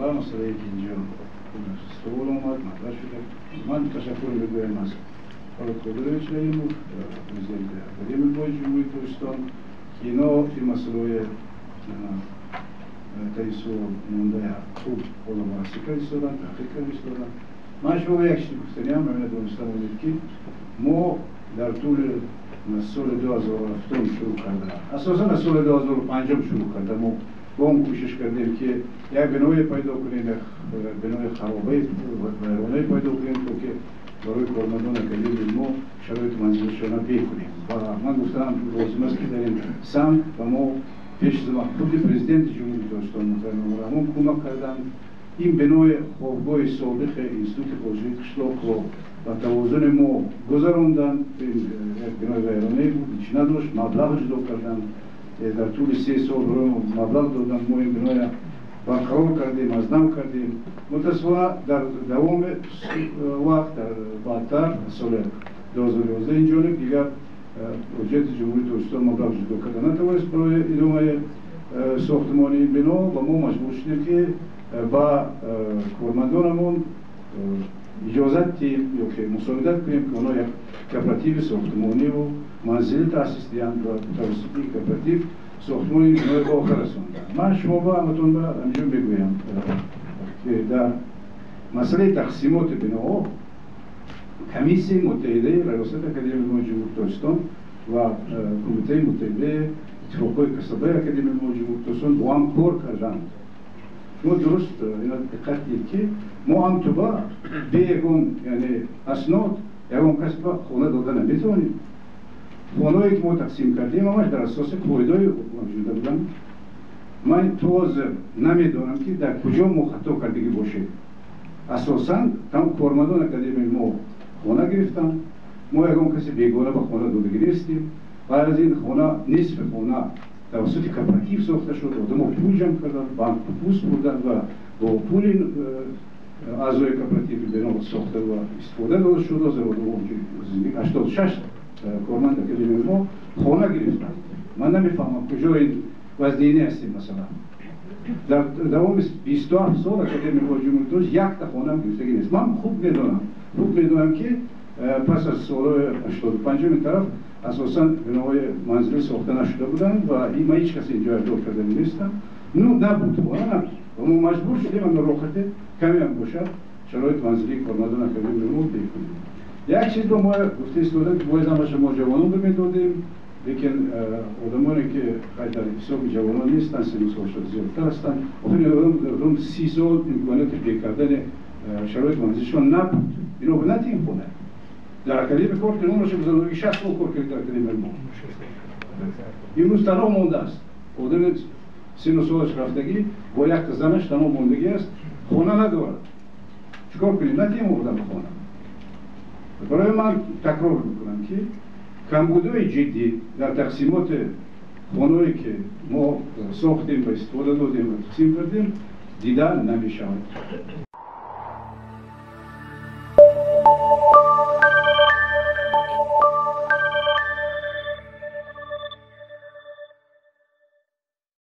مسئله مسئله که اینجا سوال اومد مطرح شده من تشکر می‌گویم از آقای قدرتویچ رئیموف پرزیدنت اکادمی ملی جمهوری ترکستان که اینا این مسئله تایسو مونده خوب بررسی کردن تحقیق کردن من شما یک چیزی گفتنیم من دونستم که ما در طول سال 2007 شروع کردیم اساسا از سال 2005 شروع کردیم ما با اون کوشش کردیم که یک بنای پیدا کنیم یک بنای خرابه ویرانه پیدا کنیم تا که برای کارمندان اکادمی ما شرایط منزلشان بکنیم و من گفتم لازم است که در این سمت و ما پیش زمان خود پرزیدنت جمهوری ترکستان محترم رحمان کمک کردن این بنای خوابگاه سابق اینستیتوت پژوهش قشلاق و توازن ما گذراندن بنای ویرانه بود هیچ نداشت مبلغ جدا کردن در طول 3 سال برای مبلغ دادن ما این بنای برقرار کردیم ازدم کردیم متاسفانه در دوام وقت در بعدتر سال 2011 این جانب دیگر پروژه جمهوری ترکستان مبلغ جدا کردن نتوانست برای ادامه ساختمان این بنا و ما مجبور شدیم که با کارمندانمون اجازت دیم یا که مساعدت کنیم که اونا یک کوپراتیو ساختمانی و منزل تأسیس دهند و توسط این کوپراتیو ساختمان این بنای به آخر رساندند. من شما با همتون به همینجور بگویم که در مسئله تقسیمات بناها کمیسیون متحده ریاست اکادمی ملی جمهوری ترکستان و کمیته متحده اتفاقهای کسبی اکادمی ملی جمهوری ترکستان با هم کار کردند. شما درست اینا دقت دید که ما هم تو با به یکون یعنی اسناد یکون کس با خونه دادن نمیتونیم. خونهایی که ما تقسیم کردیم همش در اساس قواعدهای موجوده بودن. من توز نمیدونم که در کجا ما خطا کردگی باشه. اساساً تمام کارمندان اکادمی ما خونه گرفتن. ما یکون کسی بیگانه به خونه دادگی نیستیم. بعد از این خونه نصف خونه توسط کوپراتیو ساخته شد. آدم‌ها پول جمع کردن، بانک پوست بردن و با پول اعضای کوپراتیو بنا ساخته و استفاده داده شد. از آدم‌ها 86 کارمند اکادمی ما خانه گرفتن. من نمیفهمم کجا این وضعیتی هستیم مثلا. در دوام 27 سال اکادمی ملی جمهوری ترکستان یک تا خانه گرفتگی نیست. من خوب میدونم که پس از سال 85 این طرف اساساً بناهای منزل ساخته نشده بودند و این من هیچ کسی اینجا ادعا کرده نیستم. نبود و ما مجبور شدیم ان راحت کمی هم باشد شرایط منزلی کارمندان اکادمی رو بکنیم. یک چیز رو ما گفته استفاده که باید همش ما جوانان رو میدادیم لیکن آدمانی که در حساب جوانان نیستن سن سالشون زیادتر هستن آدم 30 سال امکانات پیدا کردن شرایط منزلشون نبود. اینو به نتیم خونه در اکادمی کار که نمونشه بزرگی 60 سال کار کرده در اکادمی ما امروز تنها مونده است. آدم سن سالش رفتگی با یک زنش تنها موندگی است خونه ندارد. چیکار کنیم؟ نتیم آدم خونه. برای من تکرار میکنم که کمبودهای جدی در تقسیمات خانه‌ای که ما ساختیم و استفاده دادیم و تقسیم کردیم دیدن نمیشود.